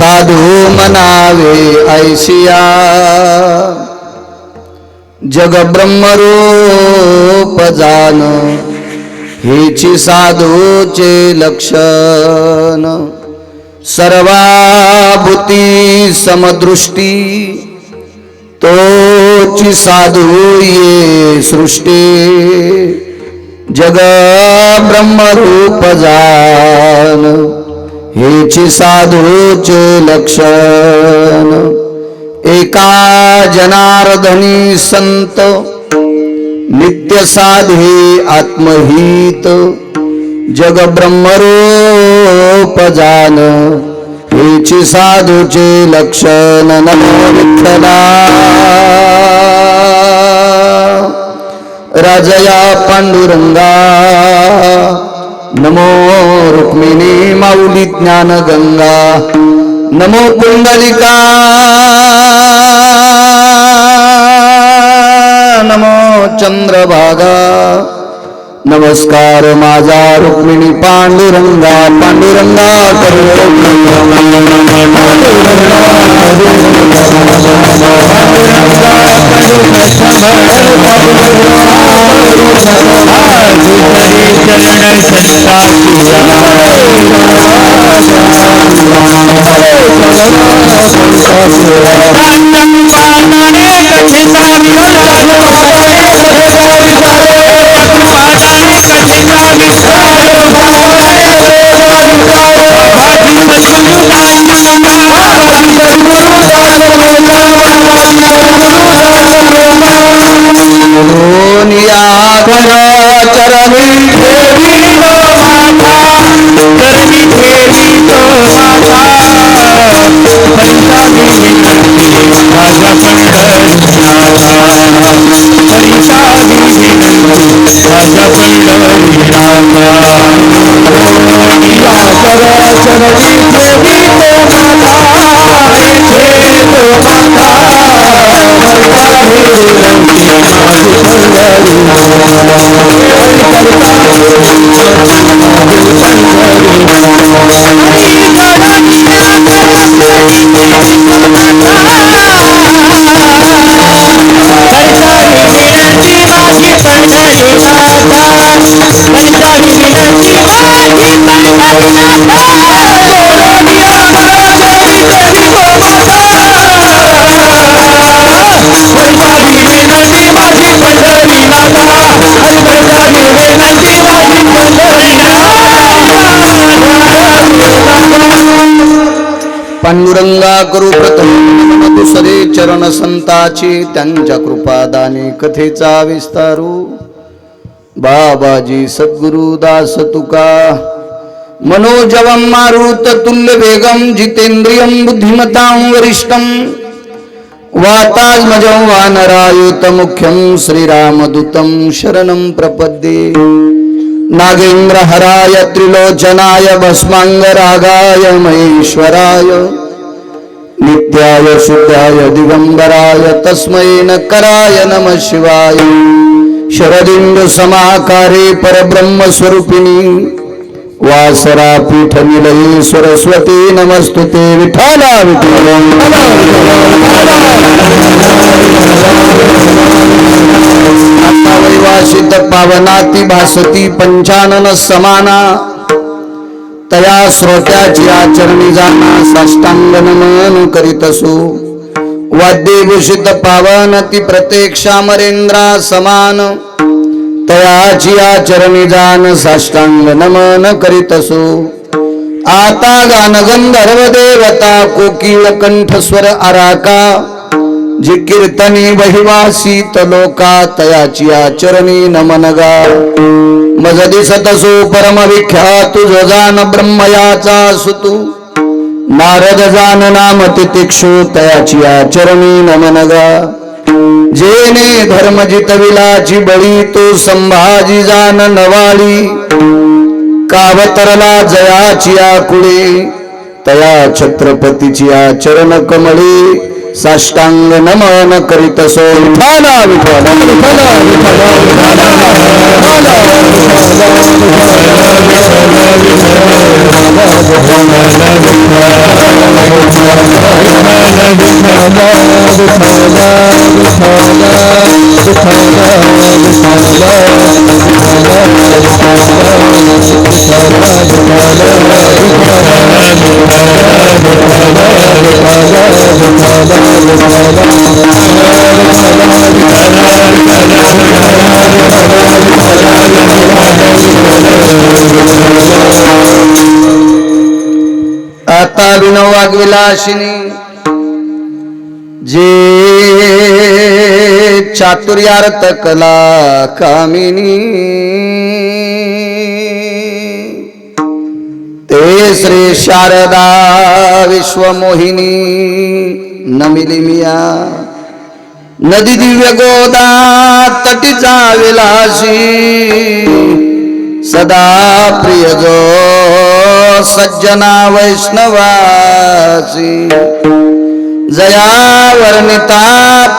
साधू मनावे ऐशिया जग ब्रह्मरूप जान हेची साधूचे लक्षण सर्वाभूती समदृष्टी तोची साधू ये सृष्टी जग ब्रह्मरूप जान हेची साधूचे लक्षण एका जनार्दनी संत नित्य साधे आत्महित जग ब्रह्मरूप जान हेची साधूचे लक्षण नमो विठ्ठला राजया पांडुरंगा नमो रुक्मिणी माऊली ज्ञान गंगा नमो कुंडलिका नमो चंद्रभागा नमस्कार माझा रुक्मिणी पांडुरंगा पांडुरंगा पांडुरंगा करू प्रथम दुसरे चरण संताची त्यांच्या कृपादाने कथेचा विस्तारू बाबाजी सद्गुरु दास तुका मनोजवं मारुत तुल्य वेगम जितेंद्रियं बुद्धिमतां वरिष्ठं वातात्मजं वानरायुत मुख्यं श्रीरामदूतं शरणं प्रपद्ये नागेंद्र हराय त्रिलोचनाय भस्मांगरागाय महेश्वराय नित्याय शुद्धाय दिगंबराय तस्मै नकराय नमः शिवाय शरदिंदु समाकारे परब्रह्म स्वरूपिणी वासरा पीठ निलये सरस्वती नमस्तुते विठ्ठला विठ्ठला वैवासित पावनाती भासती पंचानन समाना तया श्रोत्याची आचरणी जाना साष्टांग नमन करीतसु वाद्यभूषित पावनती प्रत्यक्षामरेंद्रा समान तयाची आचरणी जान साष्टांग नमन करीतसु आता गान गंधर्व देवता कोकिळ कंठस्वर आराका जी कीर्तनी बहिवासीत लोका तयाची आचरणी नमनगा मज दिसतसु परम विख्यात जोजान ब्रह्मयाचा सुतू नारद जान नाम तितिक्षु तयाची आचरणी नमनगा जेने धर्म जितविलाची बळी तो संभाजी जान नवाळी कावतरला जयाची आकुळे तया छत्रपतीची आचरण कमळी साष्टांग नमन करीतसो विठ्ठला विठ्ठला विठ्ठला आता विनव वाग्विलासिनी जे चातुर्यार्थ कला कामिनी ते श्री शारदा विश्वमोहिनी नमिली मिया नदी दिव्य गोदा तटीचा विलासी सदा प्रिय जो सज्जना वैष्णवासी जया वर्णिता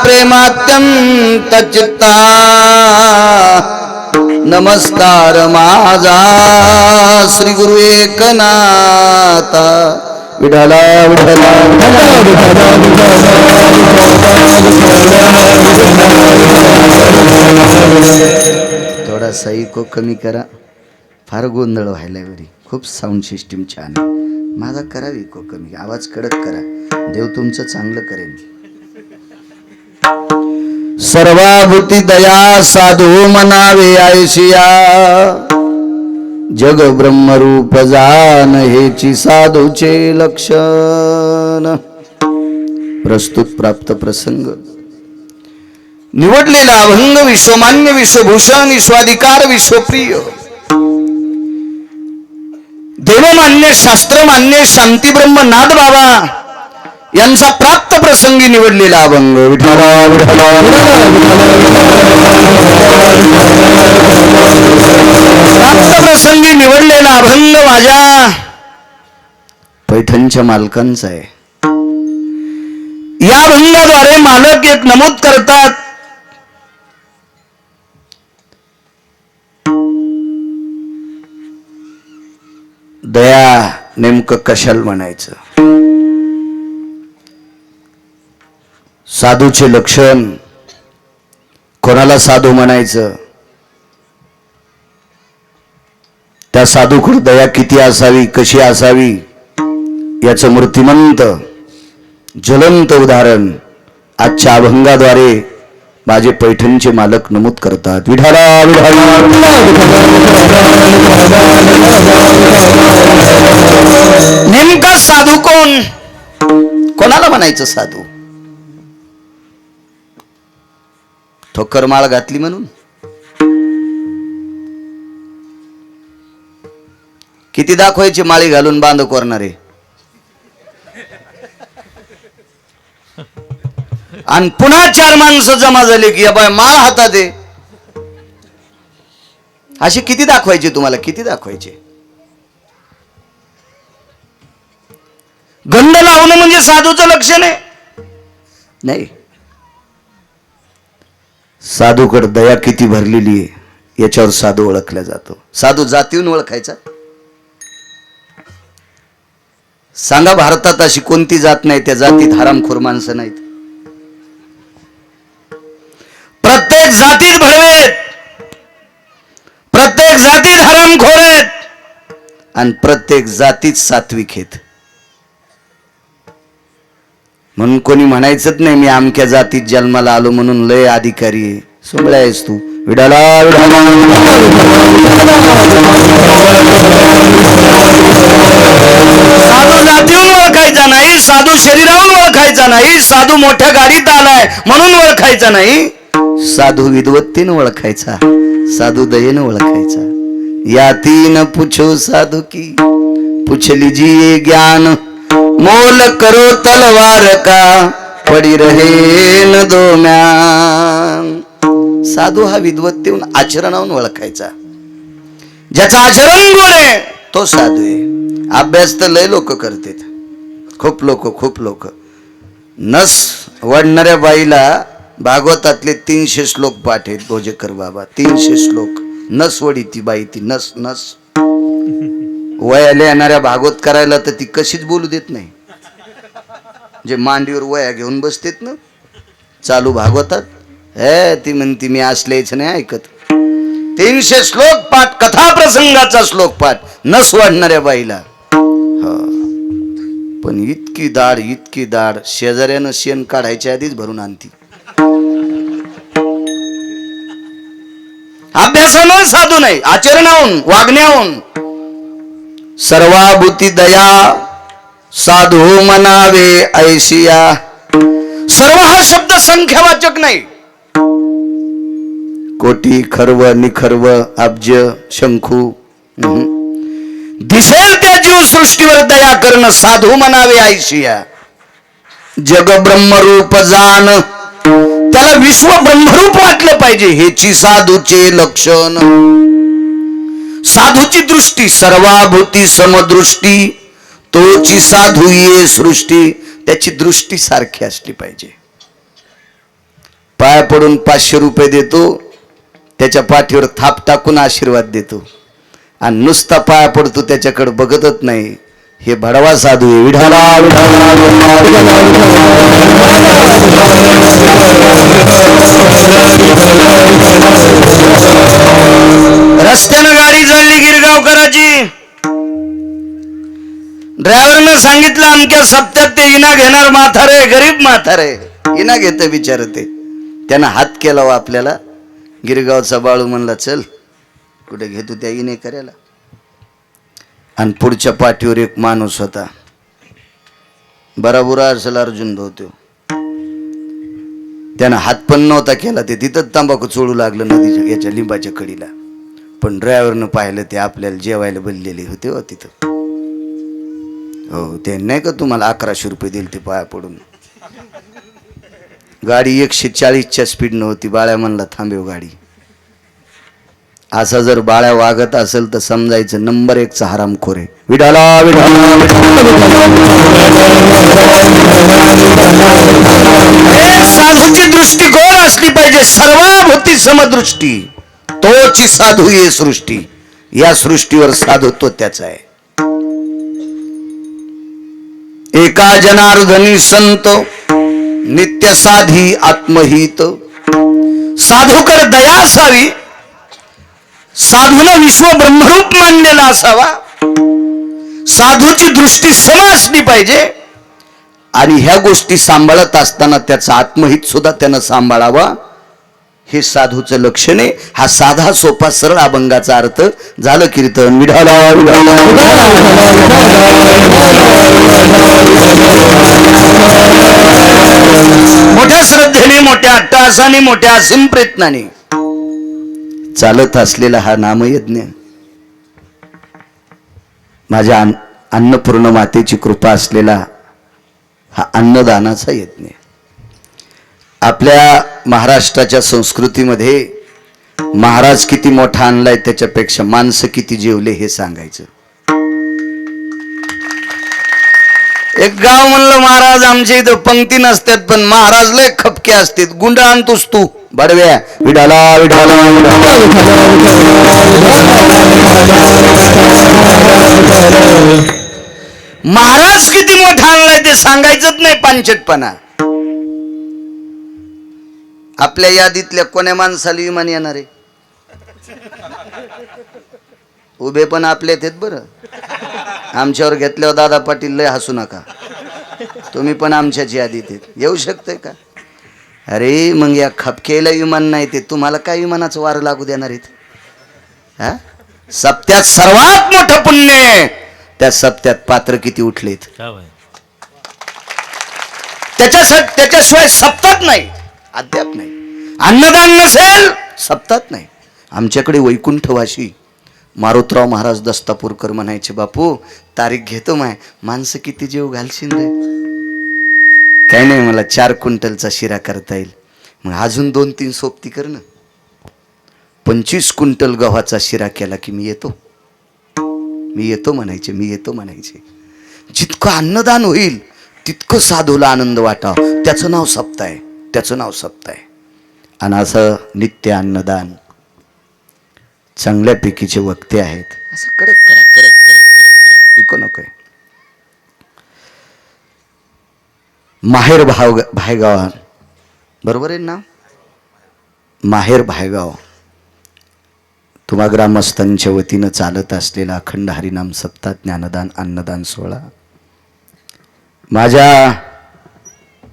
प्रेमात्यंत चित्ता नमस्कार माझा श्री गुरु एकनाथा विठला विठला थोडा सही को कमी करा, फार गोंधळ व्हायला बरी. खूप साऊंड सिस्टीम छान आहे. माझा करावी को कमी, आवाज कडक करा. देव तुमचं चांगलं करेल. सर्वाभूती दया साधू मनावे आयशिया जग ब्रह्मरूप जान हेची साधूचे लक्षण. प्रस्तुत प्राप्त प्रसंग निवडलेला अभंग विश्वमान्य विश्वभूषण विश्वाधिकार विश्वप्रिय देवमान्य शास्त्रमान्य शांतीब्रह्म नाद बाबा यांचा प्राप्त प्रसंगी निवडलेला अभंग. विठला विठला प्राप्त प्रसंगी निवडलेला अभंग माझ्या पैठणच्या मालकांचा आहे. या अभंगाद्वारे मालक एक नमूद करतात, दया नेमकं कशाला म्हणायचं, साधूचे लक्षण, कोणाला साधू म्हणायचं, त्या साधूकडे दया किती असावी कशी असावी याचं मूर्तिमंत ज्वलंत उदाहरण आजच्या अभंगाद्वारे माझे पैठणचे मालक नमूद करतात. विठाला नेमका साधू कोण, कोणाला म्हणायचं साधू? ठोकर माळ घातली म्हणून? किती दाखवायची माळी घालून बांध कोरणारे, आणि पुन्हा चार माणसं जमा झाली की बाय माळ हातात आहे, अशी किती दाखवायची तुम्हाला, किती दाखवायचे? गंध लावणं म्हणजे साधूचं लक्षण आहे? नाही. साधूकडे दया किती भरलेली आहे याच्यावर साधू ओळखला जातो. साधू जातीहून ओळखायचा? सांगा भारतात अशी कोणती जात नाही त्या जातीत हरामखोर माणसं नाहीत? प्रत्येक जातीत भडवेत, प्रत्येक जातीत हरामखोर आहेत आणि प्रत्येक जातीत सात्विक आहेत. म्हणून कोणी म्हणायचंच नाही मी अमक्या जातीत जन्माला आलो म्हणून लय अधिकारी आहे. सोबळा आहेस तू. विडाला साधू जातीहून ओळखायचा नाही, साधू शरीराहून ओळखायचा नाही, साधू मोठ्या गाडीत आलाय म्हणून ओळखायचा नाही, साधू विद्वत्तेने ओळखायचा, साधू दयेने ओळखायचा. या तीन पूछो साधू की पूछ लीजिए ज्ञान, मोल करो तलवार का पडी रहे न दो म्यान. साधू हा विद्वत्तेहून आचरणाहून ओळखायचा. ज्याचा आचरण गुण आहे तो साधू आहे. अभ्यास तर लय लोक करतात, खूप लोक. नस वडणाऱ्या बाईला भागवतातले 300 श्लोक पाठ आहेत. भोजेकर बाबा 300 श्लोक. नस वडी ती बाई, ती नस वयाला येणाऱ्या भागवत करायला तर ती कशीच बोलू देत नाही. जे मांडीवर वया घेऊन बसतेत ना चालू भागवतात, हे ती म्हणती मी असलेच नाही ऐकत. 300 श्लोक पाठ, कथा प्रसंगाचा श्लोक पाठ, न सोडणाऱ्या बाईला. पण इतकी दाढ शेजाऱ्यानं शेण काढायच्या आधीच भरून आणती. अभ्यासानं साधू नाही, आचरणाहून वागण्याहून. सर्वाभूती दया साधू मनावे ऐशिया. सर्व हा शब्द संख्यावाचक नाही. कोटी खर्व निखर्व अब्ज शंखू दिसेल त्या जीव सृष्टीवर दया करणं साधू म्हणावे ऐशिया. जग ब्रह्मरूप जाण, त्याला विश्व ब्रह्मरूप वाटलं पाहिजे, हेची साधूचे लक्षण. साधूची दृष्टी सर्वाभूती समदृष्टी, तोची साधू ये सृष्टी. त्याची दृष्टी सारखी असली पाहिजे. पाया पडून 500 रुपये देतो, त्याच्या पाठीवर थाप टाकून आशीर्वाद देतो, आणि नुसता पाया पडतो त्याच्याकडे बघतच नाही. हे भडवा साधू आहे. विठाला रस्त्यानं गाडी चालली गिरगावकराची, ड्रायव्हरनं सांगितलं अमक्या सप्त्यात ते इना घेणार म्हातारे, गरीब म्हातारे. इना घेत बिचार ते. त्यानं हात केला व आपल्याला. गिरगावचा बाळू म्हणला चल कुठे घेतो त्या इने करायला. आणि पुढच्या पाठीवर एक माणूस होता, बराबुरा असेल अर्जुन भाऊ तो. त्यानं हात पण नव्हता केला, ते तिथंच तंबाखू चोळू लागलं नदीच्या याच्या लिंबाच्या कडीला. पण ड्रायव्हरनं पाहिलं ते आपल्याला जेवायला बोललेले होते हो तिथं. हो ते नाही का तुम्हाला 1100 रुपये दिले ते पाया पडून. गाडी 140च्या स्पीडनं होती. बाळ्या म्हणला थांबेव गाडी. असा जर बाळ्या वागत असेल तर समजायचं नंबर 1चा हरामखोर आहे. विडाला साधूची दृष्टी गोल असली पाहिजे, सर्वाभूती समदृष्टी, तोची साधू ये सृष्टी. या सृष्टीवर साधुत्व त्याचा आहे. एका जनार्दनी संत नित्य साधी आत्महित. साधूकर दया असावी, साधूला विश्व ब्रह्मरूप मानलेला असावा, साधूची दृष्टी सम असली पाहिजे. आणि ह्या गोष्टी सांभाळत असताना त्याचा आत्महित सुद्धा त्यानं सांभाळावा. हे साधूचं लक्षण आहे. हा साधा सोपा सरळ अभंगाचा अर्थ झालं कीर्तन. विढाला मोठ्या श्रद्धेने, मोठ्या अट्टहासाने, मोठ्या असीम प्रयत्नाने चालत असलेला हा नामयज्ञ, माझ्या अन्नपूर्ण मातेची कृपा असलेला हा अन्नदानाचा यज्ञ. आपल्या महाराष्ट्राच्या संस्कृतीमध्ये महाराज किती मोठा आणलाय त्याच्यापेक्षा माणसं किती जेवले हे सांगायचं. एक गाव म्हणलं महाराज आमच्या इथं पंक्ती नसतात पण महाराज लय खपके असतात. गुंड आणतोस तू बडव्या. विडाला विडाला महाराज किती मोठा आणलाय ते सांगायचंच नाही. पांचटपणा. आपल्या यादीतल्या कोण्या माणसाला विमान येणार आहे? उभे पण आपले आहेत बरं. आमच्यावर घेतल्यावर दादा पाटील लय हसू नका, तुम्ही पण आमच्याच यादीत आहेत. येऊ शकते का? अरे मग या खपकेला विमान नाही ते तुम्हाला काय विमानाचं वारं लागू देणार आहेत? हा, सप्त्यात सर्वात मोठं पुण्य. त्या सप्त्यात पात्र किती उठलेत त्याच्याशिवाय सप्तात नाही, अद्याप नाही. अन्नदान नसेल सप्तात नाही. आमच्याकडे वैकुंठवाशी मारुतराव महाराज दस्तापूरकर म्हणायचे, बापू तारीख घेतो माय, माणसं किती जीव घालशील रे? काही नाही, मला 4 क्विंटलचा शिरा करता येईल. मग अजून 2-3 सोबती कर ना. 25 क्विंटल गव्हाचा शिरा केला की मी येतो म्हणायचे, मी येतो म्हणायचे. जितकं अन्नदान होईल तितकं साधूला आनंद वाटावं, त्याचं नाव सप्ताह आहे. आणि असं नित्य अन्नदान चांगल्यापैकीचे वक्ते आहेत. असं कडक करा इको नकोय. माहेर भायगाव, बरोबर आहे ना? माहेर भायगाव तुम्हा ग्रामस्थांच्या वतीनं चालत असलेला अखंड हरिनाम सप्ताह, ज्ञानदान, अन्नदान सोहळा, माझ्या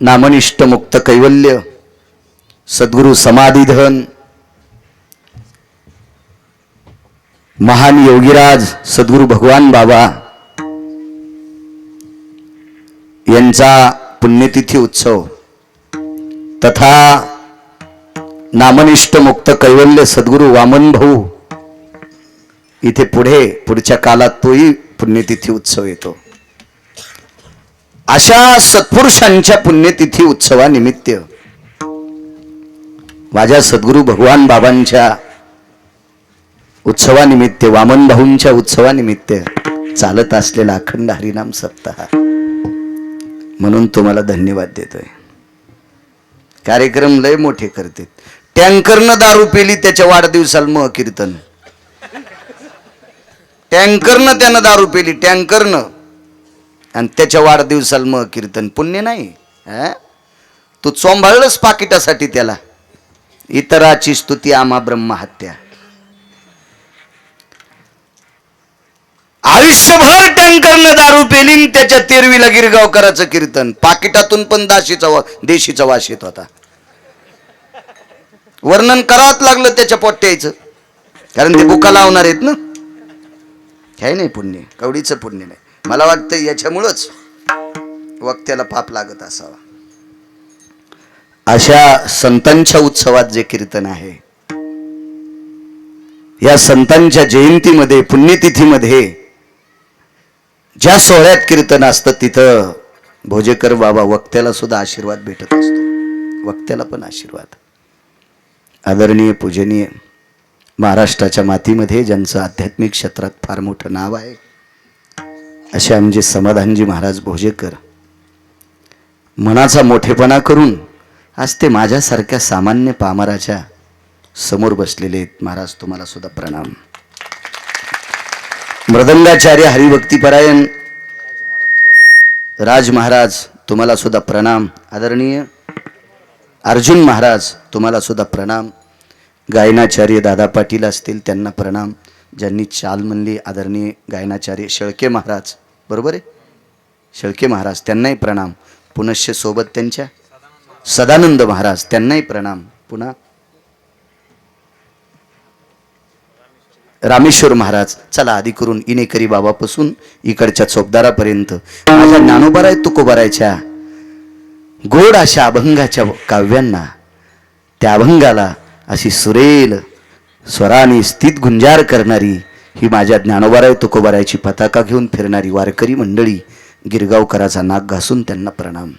नामनिष्ठ मुक्त कैवल्य सद्गुरु समाधीधन महान योगीराज सद्गुरु भगवान बाबा यांचा पुण्यतिथी उत्सव तथा नामनिष्ठ मुक्त कैवल्य सद्गुरु वामन भाऊ इथे पुढच्या काळात तोही पुण्यतिथी उत्सव येतो. अशा सत्पुरुषांच्या पुण्यतिथी उत्सवानिमित्त माझ्या सद्गुरु भगवान बाबांच्या उत्सवानिमित्त, वामन भाऊंच्या उत्सवानिमित्त चालत असलेला अखंड हरिनाम सप्ताह, म्हणून तुम्हाला धन्यवाद देतोय. कार्यक्रम लय मोठे करते. टँकरनं दारू पेली त्याच्या वाढदिवसाला मग कीर्तन, टँकरनं त्यानं दारू पेली, टँकरनं, आणि त्याच्या वाढदिवसाला मग कीर्तन. पुण्य नाही. तू चोंभाळलंस पाकिटासाठी त्याला. इतराची स्तुती आम्हा ब्रह्महत्या. आयुष्यभर टँकरनं दारू पेली, त्याच्या तेरवीला गिरगावकराचं कीर्तन. पाकिटातून पण देशीचा वास येत होता. वर्णन करावंच लागलं त्याच्या पोट्याचं, कारण ते बुका लावणार आहेत ना. काही नाही पुण्य, कवडीचं पुण्य नाही. मला वाटतं याच्यामुळंच वक्त्याला पाप लागत असावा. अशा संतांच्या उत्सवात जे कीर्तन आहे, या संतांच्या जयंतीमध्ये, पुण्यतिथीमध्ये ज्या सोहळ्यात कीर्तन असतं, तिथं भोजेकर बाबा वक्त्याला सुद्धा आशीर्वाद भेटत असतो. वक्त्याला पण आशीर्वाद. आदरणीय पूजनीय महाराष्ट्राच्या मातीमध्ये ज्यांचं आध्यात्मिक क्षेत्रात फार मोठं नाव आहे, असे आमचे समाधानजी महाराज भोजेकर मनाचा मोठेपणा करून आज ते माझ्यासारख्या सामान्य पामराच्या समोर बसलेले आहेत. महाराज तुम्हाला सुद्धा प्रणाम. मृदंगाचार्य हरिभक्तीपरायण राज महाराज तुम्हाला सुद्धा प्रणाम. आदरणीय अर्जुन महाराज तुम्हाला सुद्धा प्रणाम. गायनाचार्य दादा पाटील असतील त्यांना प्रणाम. ज्यांनी चाल म्हणली, आदरणीय गायनाचार्य शेळके महाराज, बरोबर आहे, शेळके महाराज, त्यांनाही प्रणाम. पुनश्च सोबत त्यांच्या सदानंद महाराज, त्यांनाही प्रणाम. पुन्हा रामेश्वर महाराज. चला आधी करून इनेकरी बाबापासून इकडच्या चोपदारापर्यंत माझ्या ज्ञानोबाराय तुकोबारायच्या गोड अशा अभंगाच्या काव्यांना, त्या अभंगाला अशी सुरेल स्वराने स्थित गुंजार करणारी ही माझ्या ज्ञानोबाराय तुकोबारायची पताका घेऊन फिरणारी वारकरी मंडळी, गिरगावकराचा नाक घासून त्यांना प्रणाम.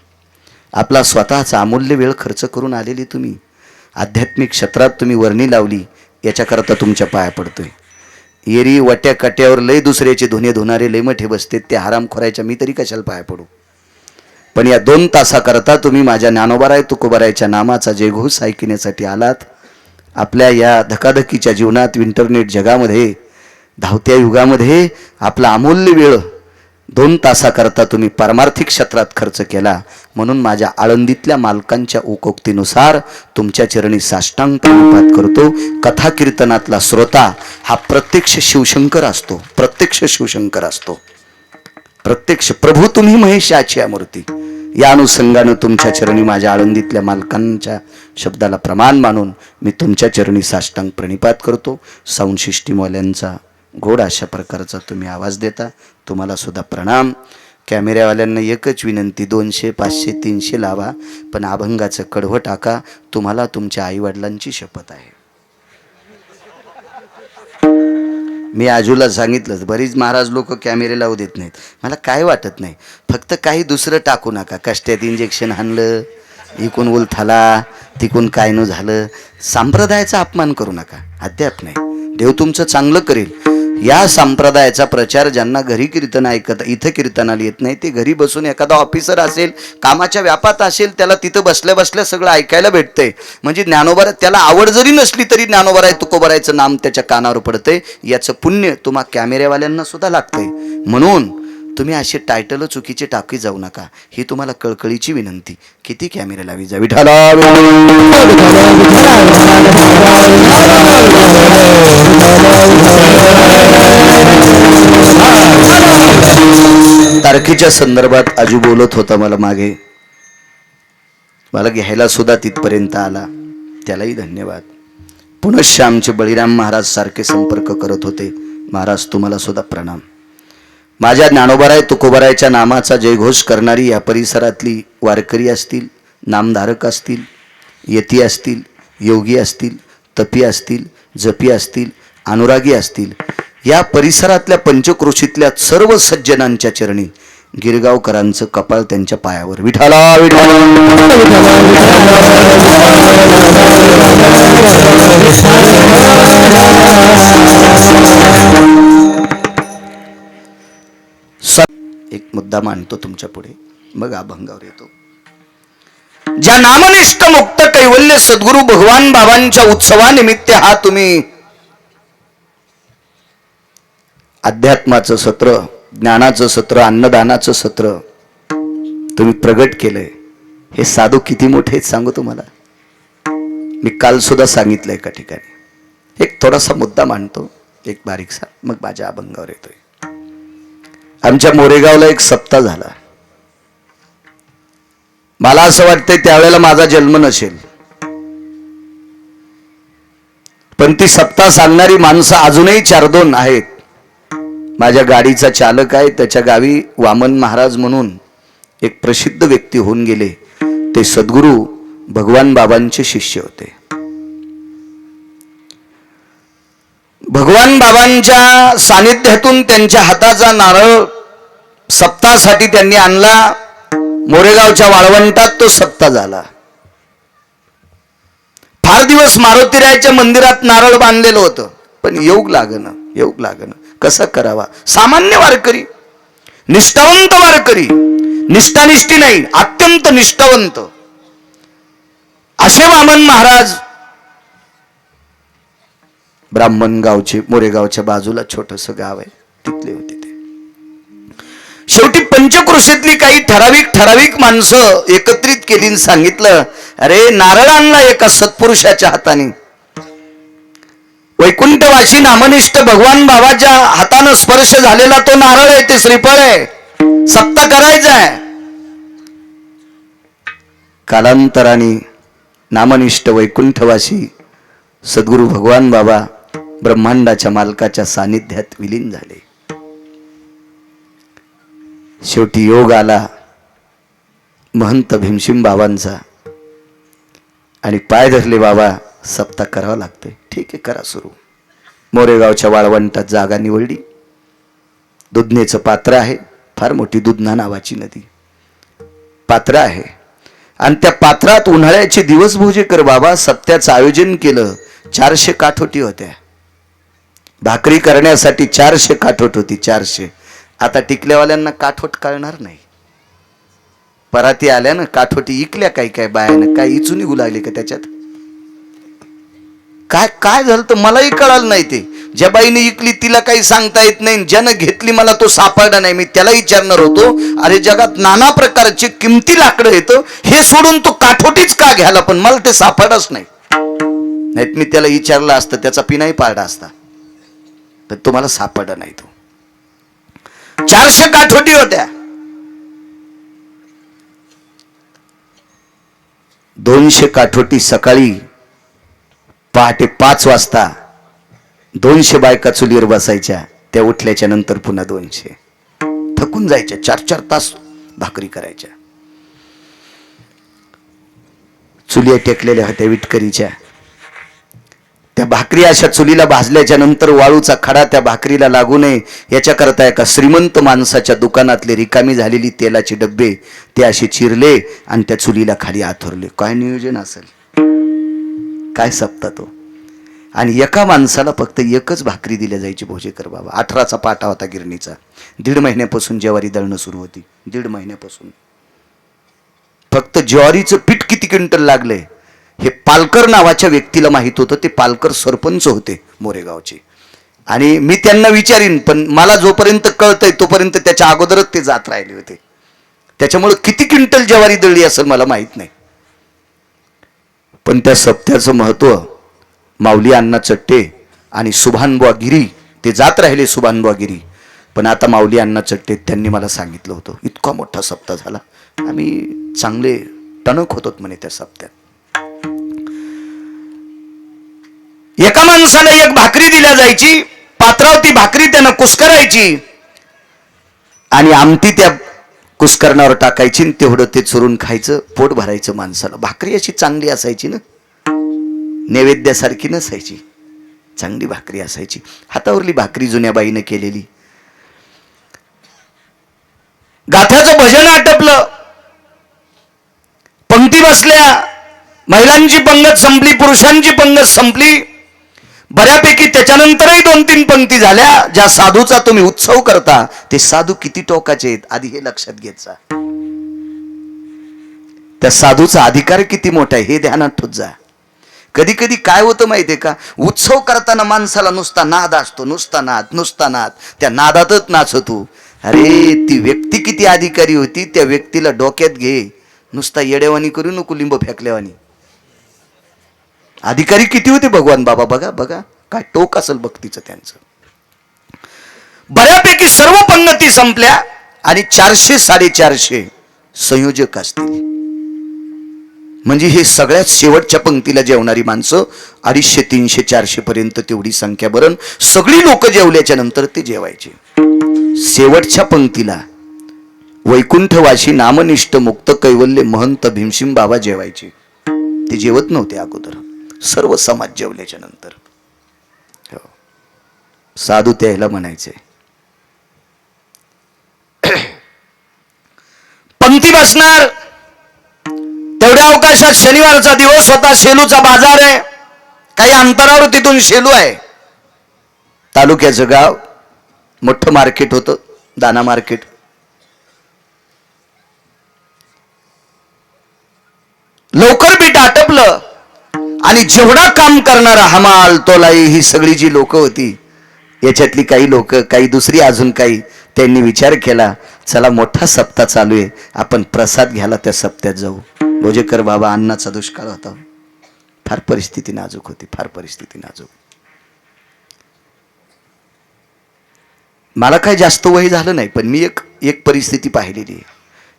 आपला स्वतःचा अमूल्य वेळ खर्च करून आलेली तुम्ही, आध्यात्मिक क्षेत्रात तुम्ही वर्णी लावली, याच्याकरता तुमच्या पाया पडतोय. एरी वट्या कट्यावर लय दुसऱ्याचे धुणे धुणारे लय मोठे बसते, ते हराम खोरायच्या मी तरी कशाला पाया पडू. पण या 2 तासाकरता तुम्ही माझ्या ज्ञानोबाराय तुकोबारायच्या नामाचा जयघोष ऐकण्यासाठी आलात. आपल्या या धकाधकीच्या जीवनात, इंटरनेट जगामध्ये, धावत्या युगामध्ये आपला अमूल्य वेळ 2 तासाकरता तुम्ही पारमार्थिक क्षेत्रात खर्च केला. म्हणून माझ्या आळंदीतल्या मालकांच्या उकोक्तीनुसार तुमच्या चरणी साष्टांग प्रणिपात करतो. कथा कीर्तनातला श्रोता हा प्रत्यक्ष शिवशंकर असतो, प्रत्यक्ष शिवशंकर असतो, प्रत्यक्ष प्रभू तुम्ही महेशाची मूर्ती. या अनुषंगानं तुमच्या चरणी माझ्या आळंदीतल्या मालकांच्या शब्दाला प्रमाण मानून मी तुमच्या चरणी साष्टांग प्रणिपात करतो. साऊंड सिस्टीमवाल्यांचा गोड अशा प्रकारचा तुम्ही आवाज देता, तुम्हाला सुद्धा प्रणाम. कॅमेऱ्यावाल्यांना एकच विनंती, 200, 500, 300 लावा, पण अभंगाचं कडवं टाका. तुम्हाला तुमच्या आईवडिलांची शपथ आहे. मी आजूला सांगितलं, बरीच महाराज लोक कॅमेरे लावू देत नाहीत. मला काय वाटत नाही, फक्त काही दुसरं टाकू नका. कष्ट्यात इंजेक्शन हाणलं, इकून उलथाला, तिकून काय न झालं, संप्रदायाचा अपमान करू नका. अद्याप नाही, देव तुमचं चांगलं करेल. या संप्रदायाचा प्रचार ज्यांना घरी कीर्तन ऐकत, इथं कीर्तनाला येत नाही, ते घरी बसून एखादा ऑफिसर असेल, कामाच्या व्यापात असेल, त्याला तिथं बसल्या बसल्या सगळं ऐकायला भेटतंय. म्हणजे ज्ञानोबा, त्याला आवड जरी नसली तरी ज्ञानोबाराय तुकोबारायचं नाम त्याच्या कानावर पडतंय. याचं पुण्य तुम्हा कॅमेऱ्यावाल्यांना सुद्धा लागतंय. म्हणून तुम्ही असे टायटल चुकीचे टाकी जाऊ नका, ही तुम्हाला कळकळीची विनंती. किती कॅमेरा लावी जा विठाला. तारखेच्या संदर्भात आजू बोलत होता मला मागे, मला घ्यायला सुद्धा तिथपर्यंत आला, त्यालाही धन्यवाद. पुनश्च आमचे बळीराम महाराज सारखे संपर्क करत होते. महाराज तुम्हाला सुद्धा प्रणाम. माझ्या ज्ञानोबाराय तुकोबारायच्या नामाचा जयघोष करणारी या परिसरातली वारकरी असतील, नामधारक असतील, यती असतील, योगी असतील, तपी असतील, जपी असतील, अनुरागी असतील, या परिसरातल्या पंचक्रोशीतल्या सर्व सज्जनांच्या चरणी गिरगावकरांचं कपाळ त्यांच्या पायावर. विठाला एक मुद्दा मांडतो तुमच्या पुढे, मग अभंगावर येतो. ज्या नामनिष्ठ मुक्त कैवल्य सद्गुरु भगवान बाबांच्या उत्सवानिमित्त हा तुम्ही अध्यात्माचं सत्र, ज्ञानाचं सत्र, अन्नदानाचं सत्र तुम्ही प्रगट केलंय. हे साधू किती मोठे आहेत सांगू तुम्हाला. मी काल सुद्धा सांगितलं एका ठिकाणी. एक थोडासा मुद्दा मांडतो, एक बारीकसा, मग माझ्या अभंगावर येतोय. आमच्या मोरेगावला एक सप्ताह झाला. मला असं वाटतंय त्यावेळेला माझा जन्म नसेल, पण ती सप्ताह सांगणारी माणसं अजूनही 4-2 आहेत. माझ्या गाडीचा चालक आहे, त्याच्या गावी वामन महाराज म्हणून एक प्रसिद्ध व्यक्ती होऊन गेले. ते सद्गुरू भगवान बाबांचे शिष्य होते. भगवान बाबांच्या सानिध्यातून त्यांच्या हाताचा नारळ सप्ताहासाठी त्यांनी आणला. मोरेगावच्या वाळवंटात तो सप्ताह झाला. फार दिवस मारुतीरायाच्या मंदिरात नारळ बांधलेलं होतं, पण योग लागणं कसं करावा. सामान्य वारकरी, निष्ठावंत वारकरी, निष्ठानिष्ठी नाही, अत्यंत निष्ठावंत असे वामन महाराज ब्राह्मण गावचे, मोरेगावच्या बाजूला छोटस गाव आहे, तिथले होते ते. शेवटी पंचक्रोशीतली काही ठराविक माणसं एकत्रित केली आणि सांगितलं, अरे नारळ आणला एका सत्पुरुषाच्या हाताने. वैकुंठवासी नामनिष्ठ भगवान बाबाच्या हातानं स्पर्श झालेला तो नारळ आहे, ते श्रीफळ आहे, सप्ताह करायचा आहे. कालांतराने नामनिष्ठ वैकुंठवासी सद्गुरू भगवान बाबा ब्रह्मांडाच्या मालकाच्या सानिध्यात विलीन झाले. शेवटी योग आला महंत भीमसिंग बाबांचा आणि पाय धरले, बाबा सप्ताह करावा लागतोय. ठीक आहे, करा सुरू. मोरेगावच्या वाळवंटात जागा निवडली. दुधनेचं पात्र आहे, फार मोठी दुधना नावाची नदी पात्र आहे, आणि त्या पात्रात उन्हाळ्याचे दिवस भोजे कर बाबा सप्त्याचं आयोजन केलं. 400 काठोटी होत्या. भाकरी करण्यासाठी 400 काठोट होती. 400. आता टिकल्यावाल्यांना काठोट कळणार नाही. पराती आल्या ना, काठोटी इकल्या काय बायानं, काय इचून निघू लागले का त्याच्यात. काय झालं तर मलाही कळालं नाही. ते ज्या बाईने इकली तिला काही सांगता येत नाही, ज्यानं घेतली मला तो सापडला नाही. मी त्याला विचारणार होतो, अरे जगात नाना प्रकारचे किमती लाकडं येतं, हे सोडून तो काठोटीच का घ्यायला, पण मला ते सापडच नाही. नाहीत मी त्याला विचारलं असतं, त्याचा पिनाही पाडला असता, तर तुम्हाला सापडला नाही. तो 400 काठोटी होत्या. 200 काठोटी सकाळी पहाटे 5 वाजता 200 बायका चुलीवर बसायच्या. त्या उठल्याच्या नंतर पुन्हा 200 थकून जायच्या. 4-4 तास भाकरी करायच्या. चुली टेकलेल्या होत्या विटकरीच्या. त्या भाकरी अशा चुलीला भाजल्याच्या नंतर वाळूचा खडा त्या भाकरीला लागू नये याच्याकरता एका श्रीमंत माणसाच्या दुकानातले रिकामी झालेली तेलाचे डब्बे ते असे चिरले आणि त्या चुलीला खाली आथरले. काय नियोजन असेल, काय सप्ताह तो. आणि एका माणसाला फक्त एकच भाकरी दिल्या जायची भोजेकर बाबा. 18चा पाटा होता गिरणीचा. 1.5 महिन्यापासून ज्वारी दळणं सुरू होती. 1.5 महिन्यापासून फक्त ज्वारीचं पीठ किती क्विंटल लागलंय हे पालकर नावाच्या व्यक्तीला माहित होतं. ते पालकर सरपंच होते मोरेगावचे. आणि मी त्यांना विचारीन, पण मला जोपर्यंत कळतंय तोपर्यंत त्याच्या अगोदरच ते जात राहिले होते. त्याच्यामुळे किती क्विंटल ज्वारी दळली असेल मला माहित नाही. पण त्या सप्त्याचं महत्व माऊली अण्णा चट्टे आणि सुभानबुवा गिरी ते जात राहिले. सुभानबुवा गिरी, पण आता माऊली अण्णा चट्टे त्यांनी मला सांगितलं होतं, इतका मोठा सप्ताह झाला, आम्ही चांगले टणक होतो म्हणे त्या सप्त्यात. एका माणसाला एक भाकरी दिल्या जायची, पात्रावती भाकरी त्यानं कुस्करायची आणि आमटी त्या कुस्करणावर टाकायची, तेवढं ते चुरून खायचं, पोट भरायचं माणसाला. भाकरी अशी चांगली असायची ना, नैवेद्यासारखी नसायची, चांगली भाकरी असायची, हातावरली भाकरी जुन्या बाईनं केलेली. गाथ्याचं भजन आटपलं, पंक्ती बसल्या, महिलांची पंगत संपली, पुरुषांची पंगत संपली, बऱ्यापैकी त्याच्यानंतरही 2-3 पंक्ती झाल्या. ज्या साधूचा तुम्ही उत्सव करता ते साधू किती टोकाचे आहेत आधी हे लक्षात घ्यायचा. त्या साधूचा अधिकार किती मोठा आहे हे ध्यानात ठेवत जा. कधी कधी काय होतं माहितीये का, उत्सव करताना माणसाला नुसता नाद असतो, नुसता नाद, त्या नादातच नाचतो. अरे ती व्यक्ती किती अधिकारी होती त्या व्यक्तीला डोक्यात घे, नुसता येडेवानी करू नको, लिंब फेकल्यावानी. अधिकारी किती होते भगवान बाबा, बघा बघा काय टोक असेल भक्तीचं त्यांचं. बऱ्यापैकी सर्व पंगती संपल्या आणि 400-450 संयोजक असतील. म्हणजे हे सगळ्यात शेवटच्या पंक्तीला जेवणारी माणसं 250, 300, 400 पर्यंत तेवढी संख्या भरून सगळी लोक जेवल्याच्या नंतर ते जेवायचे. शेवटच्या पंक्तीला वैकुंठवासी नामनिष्ठ मुक्त कैवल्य महंत भीमसिंग बाबा जेवायचे. ते जेवत नव्हते अगोदर, सर्व समाज जेवल्याच्या नंतर. साधू त्याला म्हणायचे. पंक्ती बसणार, तेवढ्या अवकाशात शनिवारचा दिवस होता, शेलूचा बाजार आहे, काही अंतरावर तिथून शेलू आहे. तालुक्याचं गाव, मोठं मार्केट होतं, दाना मार्केट. लवकर पीठ आटपलं आणि जेवढा काम करणारा हमाल तोलाई ही सगळी जी लोक होती, याच्यातली काही लोक, काही दुसरी, अजून काही, त्यांनी विचार केला, चला मोठा सप्ताह चालू आहे, आपण प्रसाद घ्यायला त्या सप्त्यात जाऊ. बोजेकर बाबा, अन्नाचा दुष्काळ होता, फार परिस्थिती नाजूक होती, फार परिस्थिती नाजूक. मला काही जास्त वय झालं नाही, पण मी एक परिस्थिती पाहिलेली आहे.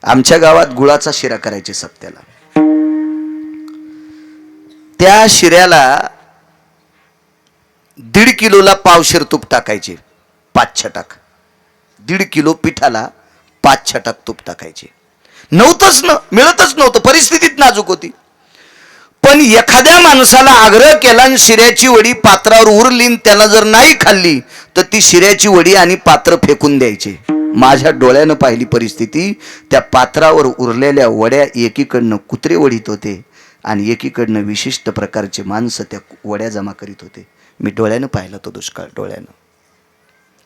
आमच्या गावात गुळाचा शिरा करायचे सप्त्याला. त्या शिऱ्याला 1.5 किलोला पावशेर तूप टाकायचे, 5 छटाक. 1.5 किलो पिठाला 5 छटाक तूप टाकायचे. मिळतच नव्हतं, परिस्थितीत नाजूक होती. पण एखाद्या माणसाला आग्रह केला आणि शिऱ्याची वडी पात्रावर उरली, त्याला जर नाही खाल्ली तर ती शिऱ्याची वडी आणि पात्र फेकून द्यायचे. माझ्या डोळ्यानं पाहिली परिस्थिती. त्या पात्रावर उरलेल्या वड्या एकीकडनं कुत्रे वडीत होते आणि एकीकडनं विशिष्ट प्रकारचे माणसं त्या वड्या जमा करीत होते. मी डोळ्यानं पाहिला तो दुष्काळ, डोळ्यानं.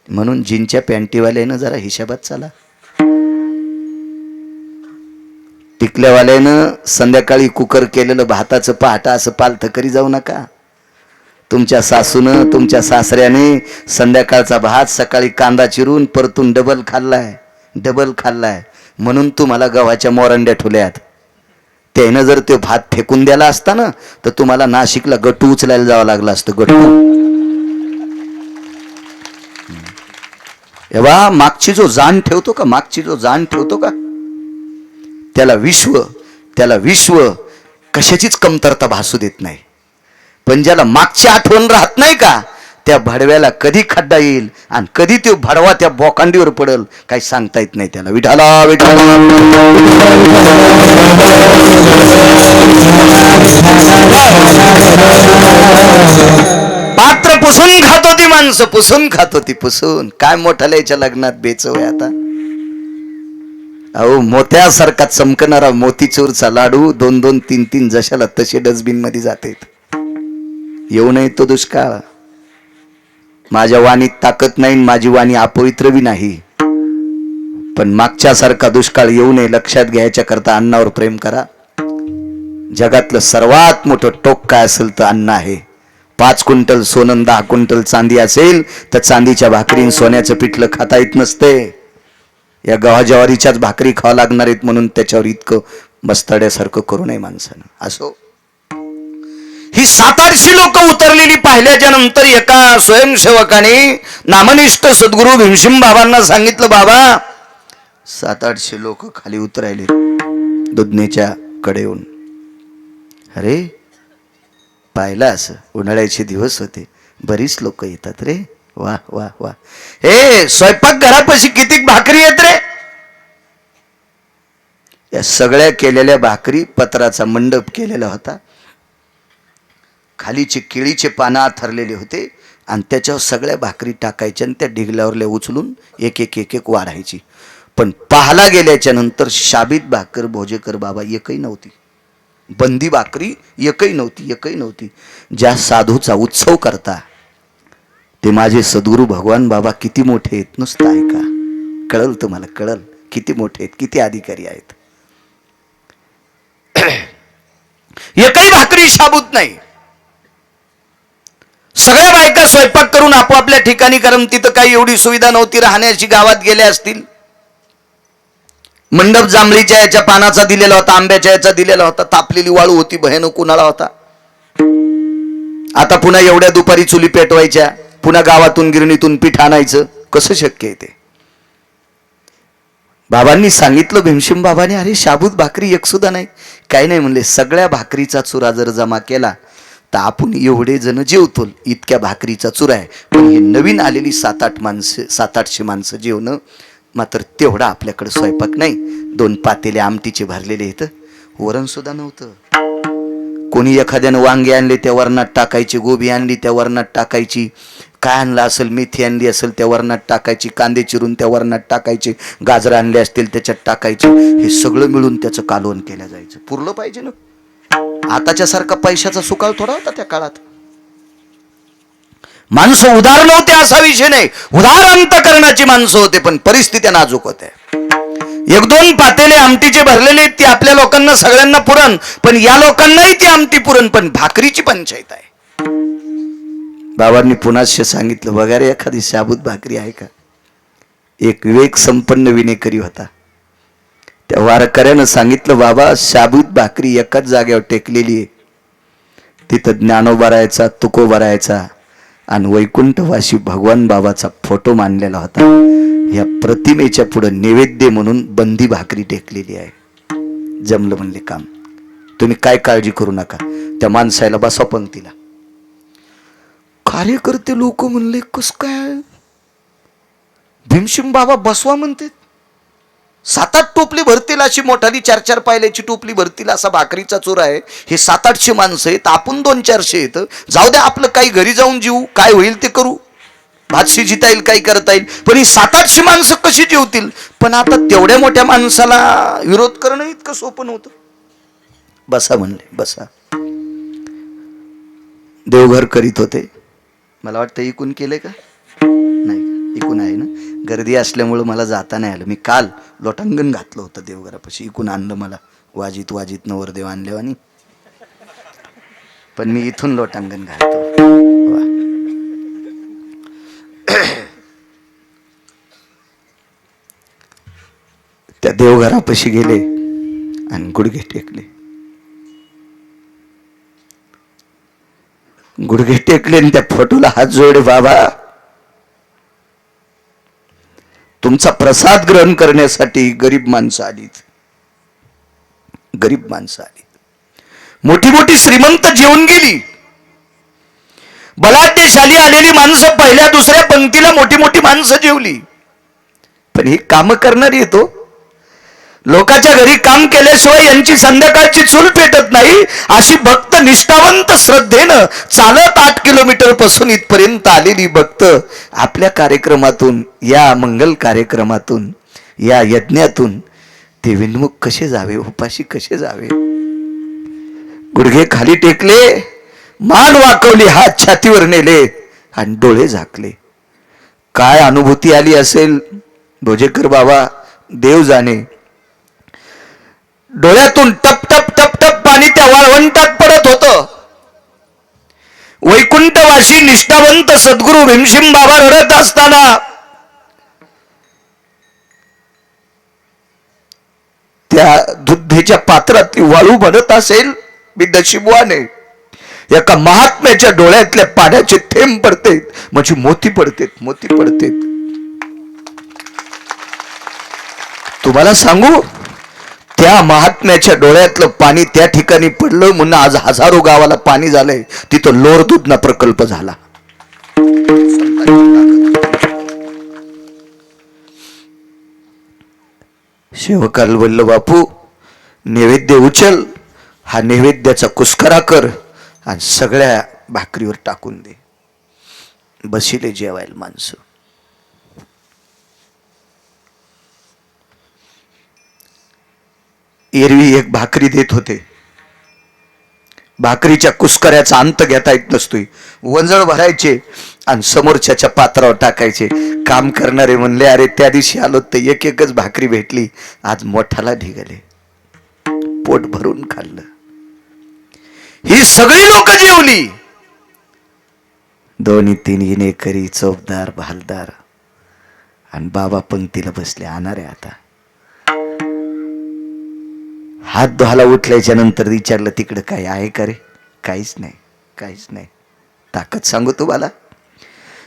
म्हणून जिनच्या पॅन्टीवाल्यानं जरा हिशोबात चाला. टिकल्यावाल्यानं संध्याकाळी कुकर केलेलं भाताचं पहाटा असं पालथं करी जाऊ नका. तुमच्या सासूनं, तुमच्या सासऱ्याने संध्याकाळचा भात सकाळी कांदा चिरून परतून डबल खाल्लाय म्हणून तुम्हाला गव्हाच्या मोरंड्या ठुल्यात. त्यानं जर तो भात फेकून द्यायला असता ना तर तुम्हाला नाशिकला गट्टू उचलायला जावं लागलं असतं. गट्टू एव्हा मागची जो जाण ठेवतो का त्याला विश्व कशाचीच कमतरता भासू देत नाही. पण ज्याला मागची आठवण राहत नाही का, त्या भडव्याला कधी खड्डा येईल आणि कधी तो भडवा त्या बोकांडीवर पडेल काही सांगता येत नाही त्याला. विठाला विठाला. पात्र पुसून खात होती माणसं, पुसून. काय मोठ्याला याच्या लग्नात बेचव आहे आता. अहो मोत्यासारखा चमकणारा मोतीचूरचा लाडू 2-2, 3-3 जशाला तसे डस्टबिन मध्ये जातात. येऊ नये तो दुष्काळ. माझ्या वाणीत ताकद नाही, माझी वाणी अपवित्र बी नाही, पण मागच्यासारखा दुष्काळ येऊ नये लक्षात घ्यायच्या करता अन्नावर प्रेम करा. जगातलं सर्वात मोठं टोक काय असेल तर अन्न आहे. 5 क्विंटल सोनं 10 क्विंटल चांदी असेल तर चांदीच्या भाकरीन सोन्याचं पिठलं खाता येत नसते. या गव्हा ज्वारीच्याच भाकरी खावा लागणार आहेत म्हणून त्याच्यावर इतकं बस्ताड्यासारखं करू नये माणसानं. असो, ही 700-800 लोक उतरलेली पाहिल्याच्या नंतर एका स्वयंसेवकाने नामनिष्ठ सद्गुरू भीमसिंग बाबांना सांगितलं, बाबा 700-800 लोक खाली उतरायले दुधनेच्या कडेहून. अरे पाहिलं, असं उन्हाळ्याचे दिवस होते, बरीच लोक येतात रे. वा वा वा. हे स्वयंपाक घरापाशी किती भाकरी येत रे. या सगळ्या केलेल्या भाकरी पत्राचा मंडप केलेला होता, खालीचे केळीचे पानं थरलेले होते आणि त्याच्यावर सगळ्या भाकरी टाकायच्या आणि त्या ढिगल्यावरल्या उचलून एक एक एक एक वाढायची. पण पाहायला गेल्याच्या नंतर शाबीत भाकर भोजेकर बाबा एकही नव्हती, बंदी भाकरी एकही नव्हती. ज्या साधूचा उत्सव करता ते माझे सद्गुरू भगवान बाबा किती मोठे आहेत, नुसतं ऐका, कळल तुम्हाला, कळल किती मोठे आहेत, किती अधिकारी आहेत. एकही भाकरी शाबूत नाही. सगळ्या बायका स्वयंपाक करून आपापल्या ठिकाणी, कारण तिथं काही एवढी सुविधा नव्हती राहण्याची, गावात गेल्या असतील. मंडप जांभळीच्या याच्या पानाचा दिलेला होता, आंब्याच्या याचा दिलेला होता, तापलेली वाळू होती, भयानक उन्हाळा होता. आता पुन्हा एवढ्या दुपारी चुली पेटवायच्या, पुन्हा गावातून गिरणीतून पीठ आणायचं, कसं शक्य आहे ते. बाबांनी सांगितलं, भीमसिंग बाबांनी, अरे शाबूत भाकरी एक सुद्धा नाही. काही नाही म्हणले, सगळ्या भाकरीचा चुरा जर जमा केला तर आपण एवढे जण जेवतो, इतक्या भाकरीचा चुरा आहे. पण हे नवीन आलेली 700-800 माणसं जेवणं मात्र तेवढा आपल्याकडे स्वयंपाक नाही. 2 पातेले आमटीचे भरलेले आहेत, वरण सुद्धा नव्हतं. कोणी एखाद्यानं वांगे आणले त्या वरणात टाकायची, गोबी आणली त्या वरणात टाकायची, काय आणलं असेल, मेथी आणली असेल त्या वरणात टाकायची, कांदे चिरून त्या वरणात टाकायचे, गाजर आणले असतील त्याच्यात टाकायचे. हे सगळं मिळून त्याचं कालवण केलं जायचं. पुरलं पाहिजे ना. आताच्या सारखा पैशाचा सुकाळ थोडा होता त्या काळात. माणसं उदार नव्हते असा विषय नाही, उदार अंतकरणाची माणसं होते, पण परिस्थिती नाजूक होत्या. 1-2 पातेले आमटीचे भरलेले ती आपल्या लोकांना सगळ्यांना पुरण, पण या लोकांनाही ती आमटी पुरण, पण भाकरीची पंचायत आहे. बाबांनी पुन्हा सांगितलं, बघा रे एखादी शाबूत भाकरी आहे का. एक विवेक संपन्न विनेकरी होता, त्या वारकऱ्यानं सांगितलं, बाबा शाबूत भाकरी एकाच जागेवर टेकलेली आहे, तिथं ज्ञानोबा राहायचा, तुकोबा राहायचा आणि वैकुंठवासी भगवान बाबाचा फोटो मांडलेला होता. या प्रतिमेच्या पुढे नैवेद्य म्हणून बंदी भाकरी टेकलेली आहे. जमलं म्हणले काम, तुम्ही काय काळजी करू नका, त्या माणसाला बसवा पंक्तीला. कार्यकर्ते लोक म्हणले, कस काय भीमसिंग बाबा बसवा म्हणते. 7-8 टोपली भरतील अशी मोठाली, 4-4 पायल्याची टोपली भरतील असा भाकरीचा चोर आहे. हे 700-800 माणसं आहेत, आपण 200-400 आहेत. जाऊ द्या आपलं, काही घरी जाऊन जीव, काय होईल ते करू, भात शिजिता येईल, काही करता येईल. पण ही 700-800 माणसं कशी जेवतील. पण आता तेवढ्या मोठ्या माणसाला विरोध करणं इतकं सोपं नव्हतं. बसा म्हणले, बसा. देवघर करीत होते, मला वाटतं इकून केले का नाही, इकून आहे ना. गर्दी असल्यामुळं मला जाता नाही आलं. मी काल लोटांगण घातलं होतं देवघरापाशी, इकून आणलं मला वाजीत नवरदेव आणल्यावानी, पण मी इथून लोटांगण घालतो. त्या देवघरापाशी गेले आणि गुडघे टेकले आणि त्या फोटोला हात जोडले, बाबा तुमचा प्रसाद ग्रहण करण्यासाठी गरीब माणसं आलीत. मोठी मोठी श्रीमंत जेवून गेली, बलाढ्यशाली आलेली माणसं पहिल्या दुसऱ्या पंक्तीला मोठी मोठी माणसं जेवली. पण ही काम करणारी येतो, लोकांच्या घरी काम केल्याशिवाय यांची संध्याकाळची चूल पेटत नाही. अशी भक्त निष्ठावंत श्रद्धेनं चालत 8 किलोमीटर पासून इथपर्यंत आलेली भक्त आपल्या कार्यक्रमातून, या मंगल कार्यक्रमातून, या यज्ञातून ते विनमुख कसे जावे, उपाशी कसे जावे. गुडघे खाली टेकले, मान वाकवली, हात छातीवर नेले आणि डोळे झाकले. काय अनुभूती आली असेल भोजेकर बाबा, देव जाणे. डोळ्यातून टप टप टप टप पाणी त्या वाळवंटात पडत होतं. वैकुंठवासी निष्ठावंत सद्गुरू भीमसिंग बाबा रडत असताना त्या दुधेच्या पात्रातली वाळू बनत असेल, मी नशिबवाने एका महात्म्याच्या डोळ्यातल्या पाण्याचे थेंब पडते, म्हणजे मोती पडतेत, मोती पडतेत. तुम्हाला सांगू, त्या महात्म्याच्या डोळ्यातलं पाणी त्या ठिकाणी पडलं म्हणून आज हजारो गावाला पाणी झालंय. तिथं लोर दुधना प्रकल्प झाला. शेवकाल बोललो, बापू नैवेद्य उचल, हा नैवेद्याचा कुस्करा कर आणि सगळ्या भाकरीवर टाकून दे. बसिले जेवायला माणसं. एरवी एक भाकरी देत होते. भाकरीच्या कुस्कऱ्याचा अंत घेता येत नसतोय. वंजळ भरायचे आणि समोरच्याच्या पात्रावर टाकायचे. काम करणारे म्हणले, अरे त्या दिवशी आलो तर एक एकच भाकरी भेटली, आज मोठाला ढिगले, पोट भरून खाल्लं. ही सगळी लोक जेवली. 2-3 इनेकरी, चौकदार, भालदार आणि बाबा पंक्तीला बसले. आणणार आहे आता. हात धुवायला उठल्याच्या नंतर विचारलं, तिकडं काय आहे का रे? काहीच नाही, काहीच नाही. ताकद सांगू तुम्हाला,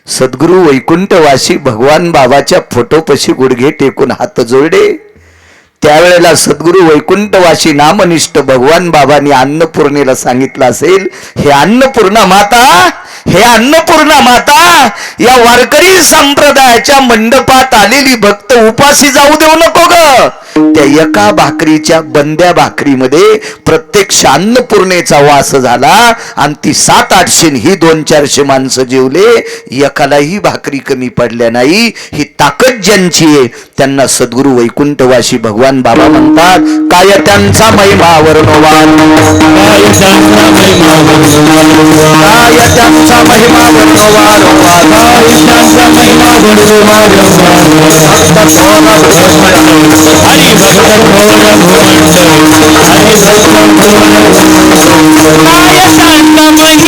सद्गुरू वैकुंठवासी भगवान बाबाच्या फोटोपशी गुडघे टेकून हात जोडले. त्यावेळेला सद्गुरू वैकुंठवासी नामनिष्ठ भगवान बाबांनी अन्नपूर्णेला सांगितलं असेल, हे अन्नपूर्णा माता, हे अन्नपूर्णा माता, या वारकरी संप्रदायाच्या मंडपात आलेली भक्त उपाशी जाऊ देऊ नको ग. त्या एका भाकरीच्या बंद्या भाकरीमध्ये प्रत्यक्ष अन्नपूर्णेचा वास झाला आणि ती 700-800 ही 200-400 माणसं जेवले. एकालाही भाकरी कमी पडल्या नाही. ही ताकद ज्यांची आहे त्यांना सद्गुरू वैकुंठवासी भगवान बाबा म्हणतात. काय त्यांचा महिमा वर्णवान, काय त्यांचा महिमा वर्णवान, काय त्यांचा महिमा वर्णवान, काय त्यांचा महिमा वर्णवान. हरी भगत भोर भुवंत, हरी भगत भोर, काय सांग महिमा वर्णवान, काय सांग महिमा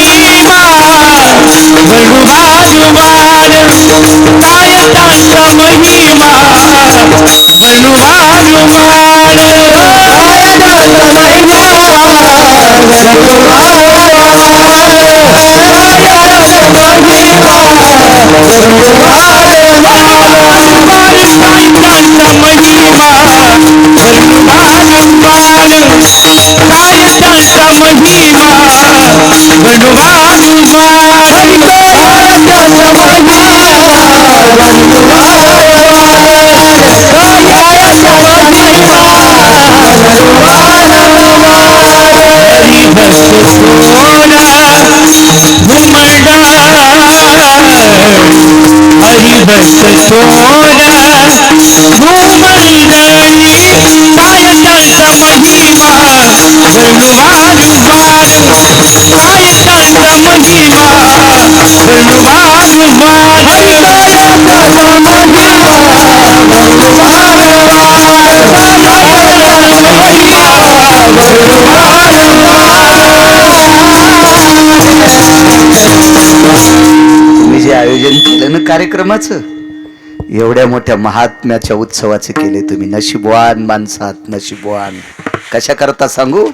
आयोजन केलं ना कार्यक्रमाचं, एवढ्या मोठ्या महात्म्याच्या उत्सवाचे केले तुम्ही. नशीबवान माणसात, नशीबवान. कशा करता सांगू,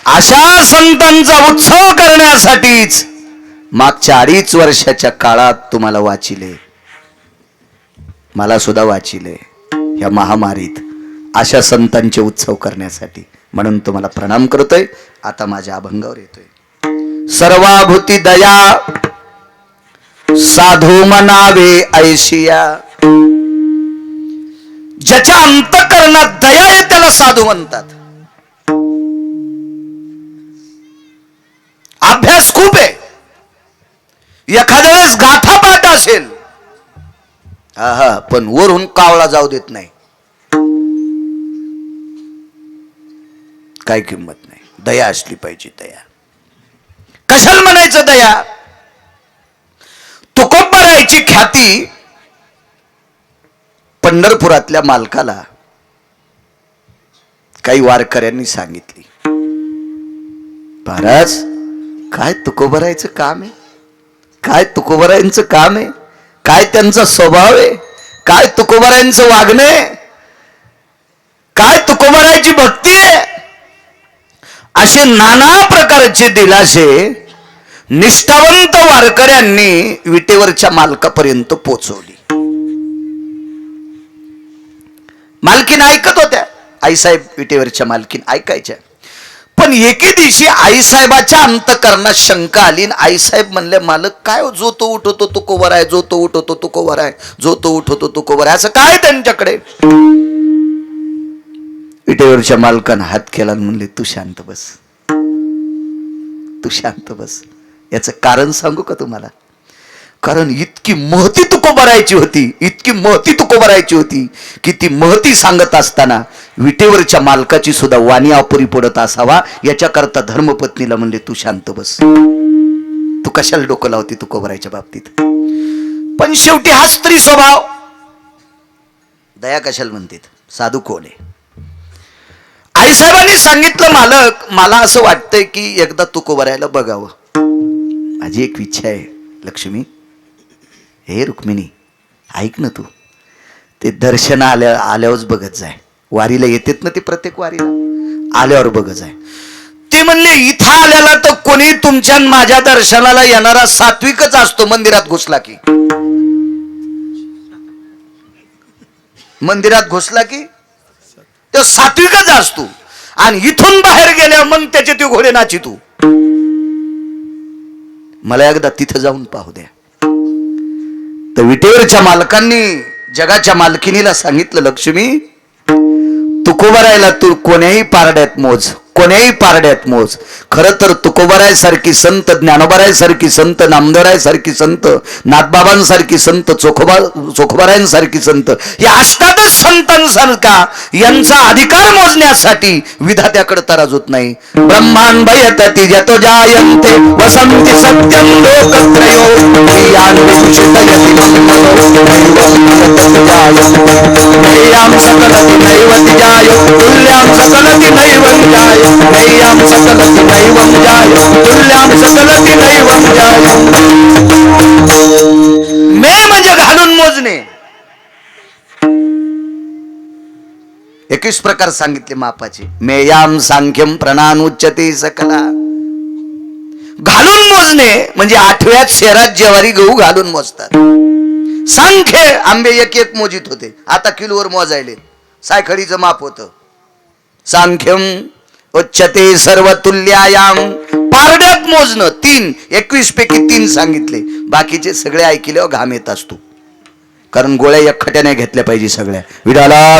अशा संतांचा उत्सव करण्यासाठीच मागच्या 2.5 वर्षाच्या काळात तुम्हाला वाचिले, मला सुद्धा वाचिले या महामारीत, अशा संतांचे उत्सव करण्यासाठी. म्हणून तुम्हाला प्रणाम करतोय. आता माझ्या अभंगावर येतोय. सर्वाभूती दया साधू मनावे ऐशिया, ज्याच्या अंतःकरणात दया आहे त्याला साधू म्हणतात. अभ्यास खूप आहे, एखाद्या वेळेस गाथा पाठ असेल, पण वरून कावळा जाऊ देत नाही, काय किंमत नाही. दया असली पाहिजे. दया कशाला म्हणायचं? दया तुकोबारायची ख्याती पंढरपुरातल्या मालकाला काही वारकऱ्यांनी सांगितली. महाराज, काय तुकोबरायचं काम आहे, काय तुकोबरायांचं काम आहे, काय त्यांचा स्वभाव आहे, काय तुकोबरायांचं वागणं आहे, काय तुकोबरायची भक्ती आहे. असे नाना प्रकारचे दिलासे निष्ठावंत वारकऱ्यांनी विटेवरच्या मालकापर्यंत पोचवली. मालकीन ऐकत होत्या, आईसाहेब विटेवरच्या मालकीन ऐकायच्या. पण एके दिवशी आईसाहेबाच्या अंतकरणात शंका आली. आईसाहेब म्हणले, मालक काय हो, जो तो उठवतो तो कोवर आहे, जो तो उठवतो तो कोवर आहे, जो तो उठवतो तो कोवर आहे, असं काय त्यांच्याकडे. विटेवरच्या मालकानं हात केला आणि म्हणले, तू शांत बस, तू शांत बस. याचं कारण सांगू का तुम्हाला. कारण इतकी महती तुकोबरायची होती, इतकी महती तुकोबरायची होती की ती महती सांगत असताना विटेवरच्या मालकाची सुद्धा वाणी अपुरी पडत असावा याच्याकरता धर्मपत्नीला म्हणले, तू शांत बस, तू कशाला डोकं लावती तुकोबरायच्या बाबतीत. पण शेवटी हा स्त्री स्वभाव, दया कशाला म्हणतात, साधू कोण आहे. आईसाहेबांनी सांगितलं, मालक मला असं वाटतंय की एकदा तुकोबरायला बघावं. माझी एक इच्छा आहे लक्ष्मी. हे रुक्मिणी ऐक ना, तू ते दर्शन आल्यावरच बघत जाय. वारीला येतेत ना ते, प्रत्येक वारीला आल्यावर बघत जाय. ते म्हणले, इथं आल्याला तर कोणी तुमच्या माझ्या दर्शनाला येणारा सात्विकच असतो. मंदिरात घुसला की, मंदिरात घुसला की तो सात्विकच असतो. आणि इथून बाहेर गेल्यावर मग त्याचे ते घोडे नाची. तू मला एकदा तिथं जाऊन पाहू द्या. तर विटेवरच्या मालकांनी जगाच्या मालकिनीला सांगितलं, लक्ष्मी तुकोबरायला तू कोण्याही पारड्यात मोज, कोण्याही पारड्यात मोज. खरं तर तुकोबरायसारखी संत, ज्ञानोबरायसारखी संत, नामदेवरायसारखी संत, नाथबाबांसारखी संत, चोखोबरायांसारखी संत, या अष्टादश संतांसारखा यांचा अधिकार मोजण्यासाठी विधात्याकडे तराजूत नाही. ब्रह्मांड यतति जतो जायन्ते वसन्ति सत्यं लोकत्रयो यान्ति चितयति नैयां सकलति नैवति जायो तुल्यां सकलति नैवं जायो नैयां सकलति नैवं जायो तुल्यां सकलति नैवं जायो. मे म्हणजे घालून मोजणे. 21 प्रकार सांगितले मापाचे. मेयाम सांख्यम प्रणानुच्यते सकला. घालून मोजणे म्हणजे 8व्यात शेरात ज्वारी गहू घालून मोजतात. सांख्य आंबे एक एक मोजित होते, आता किलोवर मोजायले. सायखडीचं माप होतं. सांख्यम उच्यते सर्व तुल्यायाम. पारड्यात मोजणं 3, 21 पैकी 3 सांगितले. बाकीचे सगळे ऐकल्यावर घाम येत असतो. कारण गोळ्या एकखट्याने घेतल्या पाहिजे सगळ्या. विडाला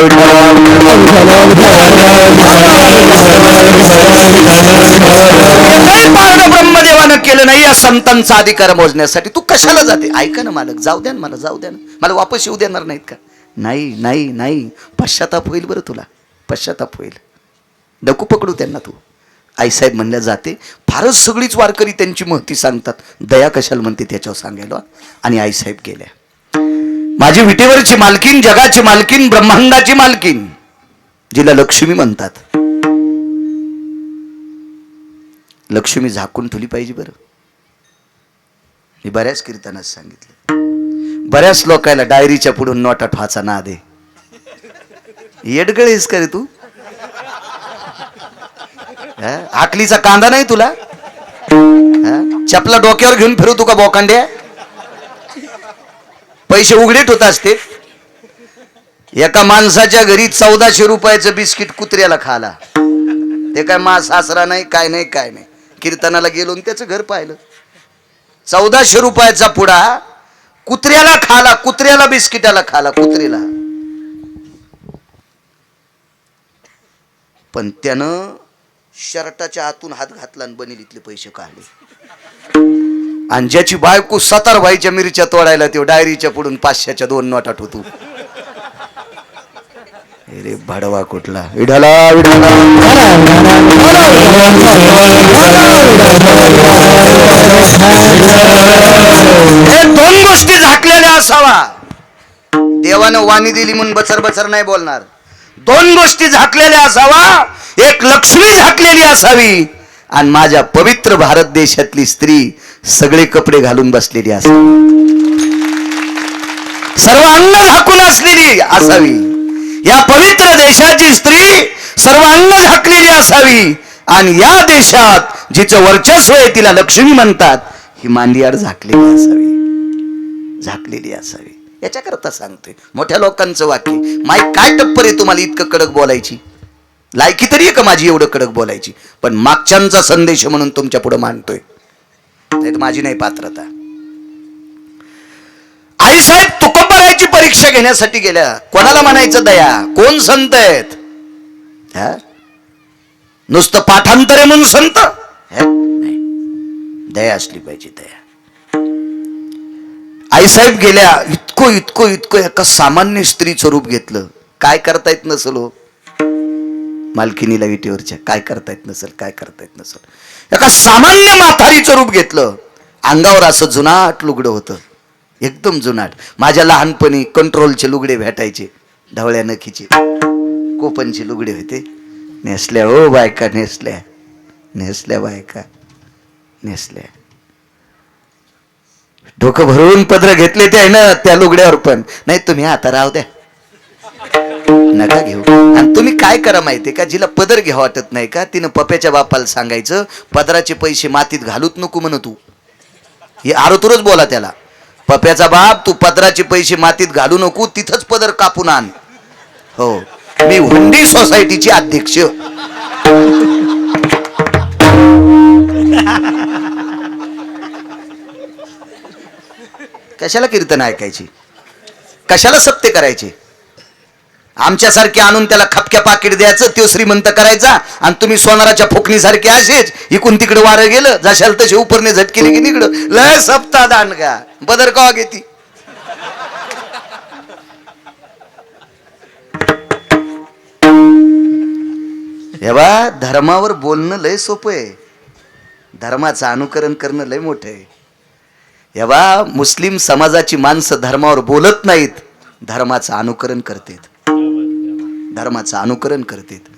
ब्रह्मदेवानं केलं नाही या संतांचा अधिकार मोजण्यासाठी. तू कशाला जाते. ऐका ना मालक, जाऊ द्या ना मला, जाऊ द्या ना मला, वापस येऊ देणार नाहीत का. नाही नाही नाही, पश्चाताप होईल बरं तुला, पश्चाताप होईल. डकू पकडू त्यांना तू. आईसाहेब म्हणल्या जाते. फारच सगळीच वारकरी त्यांची महती सांगतात. दया कशाला म्हणते त्याच्यावर सांगायला. आणि आईसाहेब गेल्या. माझी विटेवरची मालकीन, जगाची मालकीन, ब्रह्मांडाची मालकीन, जिला लक्ष्मी म्हणतात. लक्ष्मी झाकून ठेवली पाहिजे बरं. मी बऱ्याच कीर्तनात सांगितलं. बऱ्याच लोकायला डायरीच्या पुढून नोटा ठवाचा नाद आहे. येडगळेस का रे तू. आकलीचा कांदा नाही तुला. चपला डोक्यावर घेऊन फिरू तू का बोकांड्या. पैसे उघडीत होत असते. एका माणसाच्या घरी 1400 रुपयाचं बिस्किट कुत्र्याला खाला. ते काय मा सासरा नाही, काय नाही, काय नाही. कीर्तनाला गेलो आणि त्याचं घर पाहिलं. 1400 रुपयाचा पुडा कुत्र्याला खाला, कुत्र्याला बिस्किटाला खाला, कुत्र्याला. पण त्यानं शर्टाच्या आतून हात घातला आणि बनिलीतले पैसे काढले. आणि ज्याची बायको 17 भाईच्या मिरच्या तोडायला तो डायरीच्या पुढून 500च्या 2 नोटा ठेवतो. अरे भडवा कुठला. विढाला विढाला. हे 2 गोष्टी झाकलेल्या असावा. देवानं वाणी दिली म्हणून बचर बचर नाही बोलणार. 2 गोष्टी झाकलेल्या असावा. एक लक्ष्मी झाकलेली असावी आणि माझ्या पवित्र भारत देशातली स्त्री सगळे कपडे घालून बसलेली असावी, सर्व अंग झाकून असलेली असावी. या पवित्र देशाची स्त्री सर्व अंग झाकलेली असावी. आणि या देशात जिचं वर्चस्व आहे तिला लक्ष्मी म्हणतात, ही मांडियाड झाकलेली असावी, झाकलेली असावी. याच्याकरता सांगतोय. मोठ्या लोकांचं वाक्य, माई काय टप्पर आहे तुम्हाला इतकं कडक बोलायची, लायकी तरी आहे का माझी एवढं कडक बोलायची, पण मागच्यांचा संदेश म्हणून तुमच्या पुढे मांडतोय, नाही तर माझी नाही पात्रता. आईसाहेब तुकोबरायची परीक्षा घेण्यासाठी गेल्या. कोणाला म्हणायचं दया, कोण संत आहेत? नुसतं पाठांतरे म्हणून संत नाही, दया असली पाहिजे, दया. आईसाहेब गेल्या. इतकं इतकं इतकं एका सामान्य स्त्रीचं रूप घेतलं. काय करता येत नसल हो मालकिनीला विटेवरच्या, काय करता येत नसल, काय करता येत नसल. एका सामान्य म्हातारीचं रूप घेतलं. अंगावर असं जुनाट लुगडं होतं, एकदम जुनाट. माझ्या लहानपणी कंट्रोलचे लुगडे भेटायचे, ढवळ्या नखीचे कोपनचे लुगडे होते. नेसल्या हो बायका, नेसल्या, नेसल्या बायका, नेसल्या. डोकं भरून पदर घेतले ते आहे ना त्या लुगड्यावर. पण नाही, तुम्ही आता राहू द्या, नका घेऊ. आणि तुम्ही काय करा माहितीये का, जिला पदर घ्या वाटत नाही का, तिनं पप्याच्या बापाला सांगायचं, पदराचे पैसे मातीत घालूत नको म्हण तू. हे आरोतुरच बोला त्याला, पप्याचा बाप तू पदराचे पैसे मातीत घालू नको, तिथंच पदर कापून आण. हो, मी हुंडी सोसायटीची अध्यक्ष. कशाला कीर्तन ऐकायची, कशाला सत्य करायचे. आमच्यासारखे आणून त्याला खपक्या पाकिट द्यायचं, तो श्रीमंत करायचा, आणि तुम्ही सोनाराच्या फोकणीसारखे असेच इकून तिकडे वारं गेलं, जशाल तसे उपरने झटकेले की निकडं लय सप्ताह दांडगा बदर कवा घेती. हे बा, धर्मावर बोलणं लय सोपं आहे, धर्माचं अनुकरण करणं लय मोठं आहे. हे बा, मुस्लिम समाजाची माणसं धर्मावर बोलत नाहीत, धर्माचं अनुकरण करतात, धर्माचं अनुकरण करतात.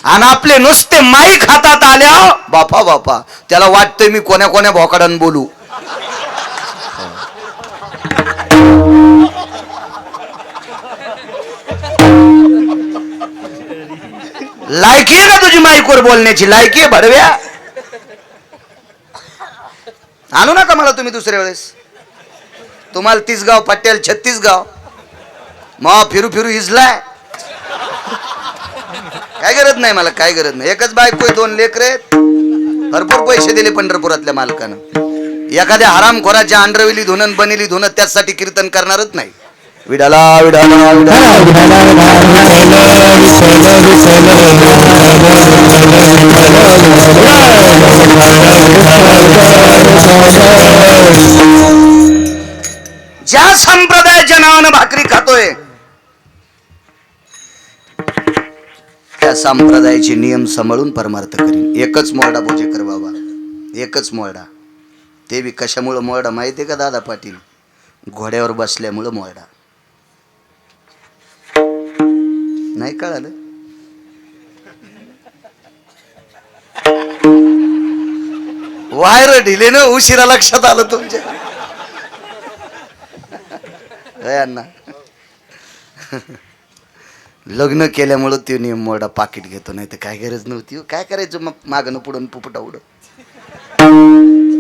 आणि आपले नुसते माईक हातात आल्या, बापा बापा, त्याला वाटतंय मी कोण्या कोण्या भोकाडान बोलू. लायकी आहे का तुझी माईकवर बोलण्याची? लायकी आहे भडव्या? आणू नका मला तुम्ही दुसऱ्या वेळेस. तुम्हाला 30 गाव पट्ट्याल 36 गाव मग फिरू फिरू हिजलाय. काय गरज नाही मला, काय गरज नाही. एकच बायको, 2 लेकरे, भरपूर पैसे दिले पंढरपुरातल्या मालकानं. एखाद्या हरामखोराच्या अंडरविली धुनन बनेली धुन त्यासाठी कीर्तन करणारच नाही. विडाला विडाला ज्या संप्रदायाच्या नावानं भाकरी खातोय त्या संप्रदायाचे नियम सांभाळून परमार्थ करीन. एकच मोरडा भोजेकर बाबा, एकच मोरडा. ते बी कशामुळं मोरडा माहितीये का दादा पाटील? घोड्यावर बसल्यामुळं मोरडा. नाही कळालं? वायर ढिले ना, उशिरा लक्षात आलं तुमच्या. अण्णा लग्न केल्यामुळं ते नियम मोरडा पाकिट घेतो, नाही तर काय गरज नव्हती. काय करायचं मग, मागणं पुढून पुपटा उड,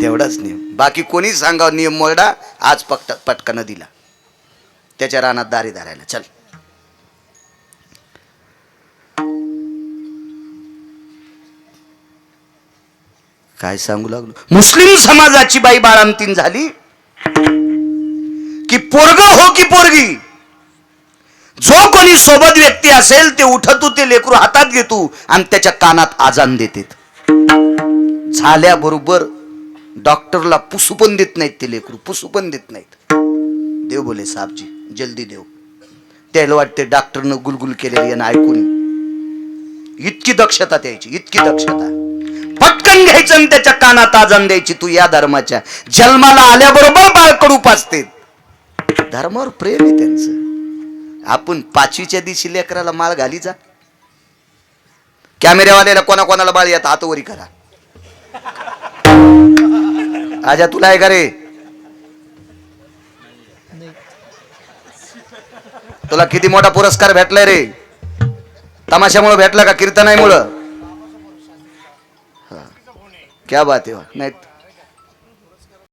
तेवढाच नियम. बाकी कोणी सांगावं नियम मोरडा, आज पटकन दिला त्याच्या रानात दारी धरायला. चल, काय सांगू लागलो. मुस्लिम समाजाची बाई बाळंतीण झाली की पोरग हो की पोरगी, जो कोणी सोबत व्यक्ती असेल ते उठतू, ते लेकरू हातात घेतो आणि त्याच्या कानात आजान देतात. झाल्याबरोबर डॉक्टरला पुसू पण देत नाहीत, ते लेकरू पुसू पण देत नाहीत. देव बोले साहेबजी जल्दी देव. त्याला वाटते डॉक्टरनं गुलगुल केलेली यांना ऐकून. इतकी दक्षता द्यायची, इतकी दक्षता. पटकन घ्यायचं आणि त्याच्या कानात आजान द्यायची. तू या धर्माच्या जन्माला आल्याबरोबर बाळकडू पाचते. धर्मावर प्रेम आहे त्यांचं. आपण 5वीच्या दिवशी लेकराला माळ घाली जा. कॅमेऱ्यावाल्याला कोणाकोणाला बाळ येत हातवरी करा. आजा तुला आहे का रे? तुला किती मोठा पुरस्कार भेटलाय रे? तमाशामुळे भेटला का कीर्तनामुळं? क्या बात आहे. नाही